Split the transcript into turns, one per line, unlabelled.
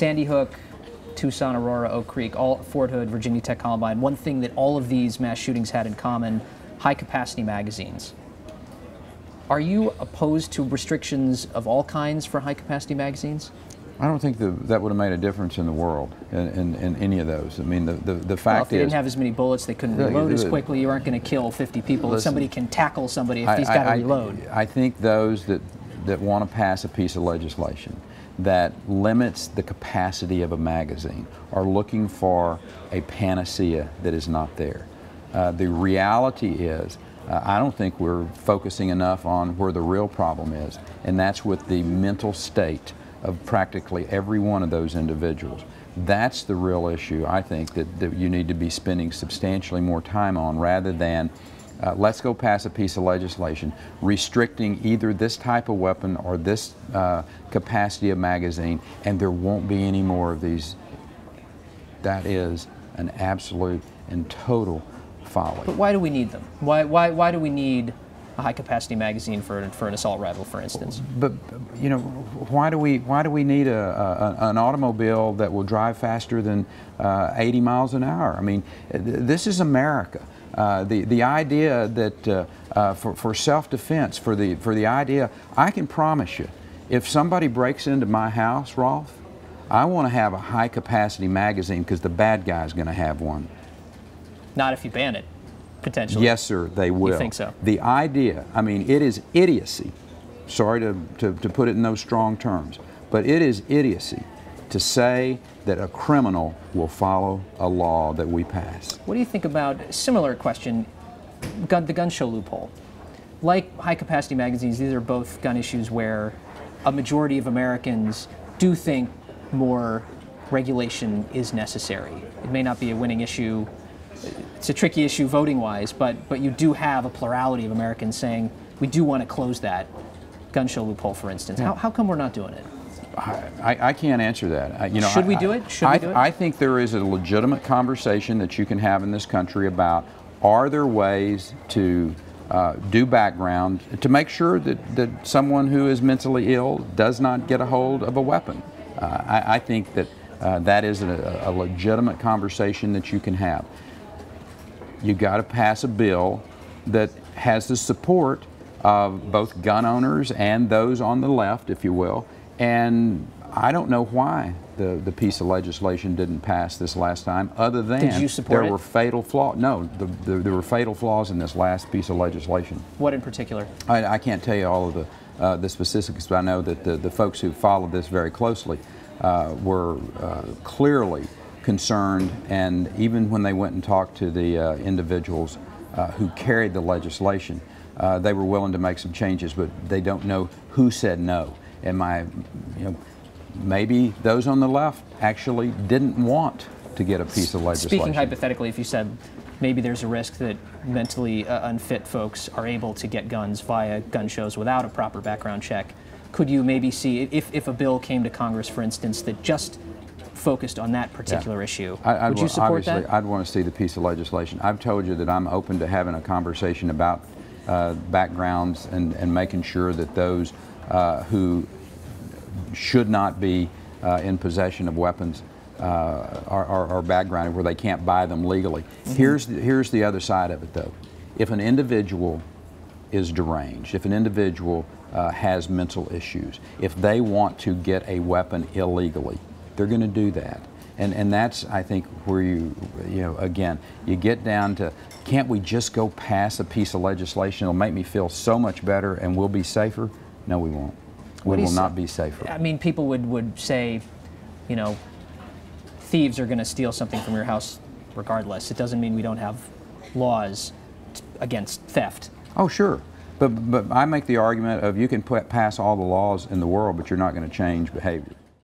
Sandy Hook, Tucson, Aurora, Oak Creek, Fort Hood, Virginia Tech, Columbine, one thing that all of these mass shootings had in common: high-capacity magazines. Are you opposed to restrictions of all kinds for high-capacity magazines?
I don't think that would have made a difference in the world in any of those. I mean, the fact
well, if they didn't have as many bullets, they couldn't reload as quickly. You aren't going to kill 50 people.
Listen,
if somebody can tackle somebody, if he's got to reload.
I think those that want to pass a piece of legislation that limits the capacity of a magazine are looking for a panacea that is not there. The reality is, I don't think we're focusing enough on where the real problem is, and that's with the mental state of practically every one of those individuals. That's the real issue, I think, that you need to be spending substantially more time on, rather than let's go pass a piece of legislation restricting either this type of weapon or this capacity of magazine, and there won't be any more of these. That is an absolute and total folly.
But why do we need them? Why do we need a high-capacity magazine for an assault rifle, for instance?
But you know, why do we need an automobile that will drive faster than 80 miles an hour? I mean, this is America. The idea that for self-defense, for the idea, I can promise you, if somebody breaks into my house, Rolf, I want to have a high-capacity magazine because the bad guy's going to have one.
Not if you ban it, potentially.
Yes, sir, they will.
You think so?
The idea, I mean, it is idiocy. Sorry to put it in those strong terms, but it is idiocy to say that a criminal will follow a law that we pass.
What do you think about a similar question, the gun show loophole? Like high-capacity magazines, these are both gun issues where a majority of Americans do think more regulation is necessary. It may not be a winning issue. It's a tricky issue voting-wise, but you do have a plurality of Americans saying we do want to close that gun show loophole, for instance.
Yeah.
How come we're not doing it?
I can't answer that. You know,
Should we do it? Should we do it?
I think there is a legitimate conversation that you can have in this country about, are there ways to do background to make sure that someone who is mentally ill does not get a hold of a weapon. I think that that is a legitimate conversation that you can have. You got to pass a bill that has the support of both gun owners and those on the left, if you will. And I don't know why the piece of legislation didn't pass this last time, other than
Did you support
there were fatal flaws. No, there were fatal flaws in this last piece of legislation.
What in particular?
I can't tell you all of the specifics, but I know that the folks who followed this very closely were clearly concerned, and even when they went and talked to the individuals who carried the legislation, they were willing to make some changes, but they don't know who said no. And maybe those on the left actually didn't want to get a piece of legislation.
Speaking hypothetically, if you said maybe there's a risk that mentally unfit folks are able to get guns via gun shows without a proper background check, could you maybe see, if a bill came to Congress, for instance, that just focused on that particular issue, would you support that?
I'd want to see the piece of legislation. I've told you that I'm open to having a conversation about backgrounds and making sure that those who should not be in possession of weapons are backgrounded where they can't buy them legally. Mm-hmm. Here's the other side of it, though. If an individual is deranged, if an individual has mental issues, if they want to get a weapon illegally, they're going to do that. And that's, I think, where again, you get down to, can't we just go pass a piece of legislation? It'll make me feel so much better and we'll be safer. No, we won't. We will not be safer.
I mean, people would say, thieves are going to steal something from your house regardless. It doesn't mean we don't have laws against theft.
Oh, sure. But I make the argument of you can pass all the laws in the world, but you're not going to change behavior.